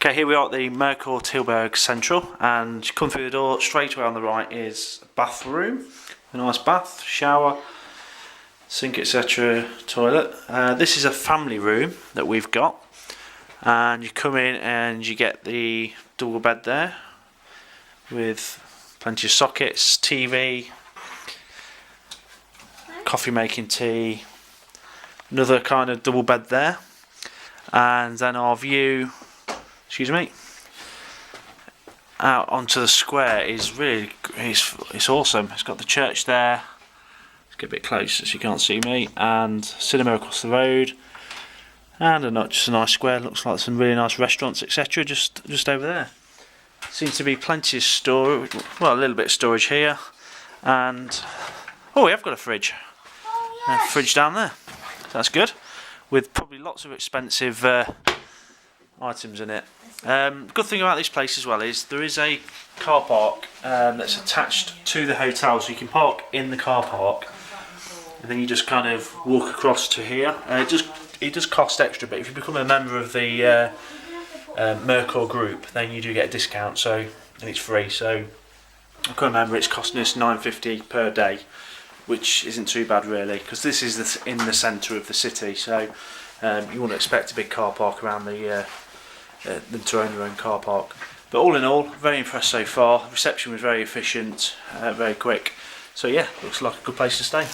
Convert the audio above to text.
Okay, here we are at the Mercure Tilburg Centrum, and you come through the door, straight away on the right is a bathroom, a nice bath, shower, sink, etc., toilet. This is a family room that we've got, and you come in and you get the double bed there with plenty of sockets, TV, coffee making tea, another kind of double bed there, and then our view, out onto the square is really, it's awesome. It's got the church there. Let's get a bit closer so you can't see me, and cinema across the road, and just a nice square. Looks like some really nice restaurants, etc. Just over there. Seems to be plenty of storage. Well, a little bit of storage here, and we have got a fridge. A fridge down there. That's good, with probably lots of expensive items in it. Good thing about this place as well is there is a car park that's attached to the hotel, so you can park in the car park and then you just kind of walk across to here. It does cost extra, but if you become a member of the Mercure group, then you do get a discount, and it's free. So I can't remember, it's costing us £9.50 per day, which isn't too bad really, because this is in the centre of the city, so you wouldn't expect a big car park around them to own your own car park. But all in all, very impressed so far. The reception was very efficient, very quick. So yeah, looks like a good place to stay.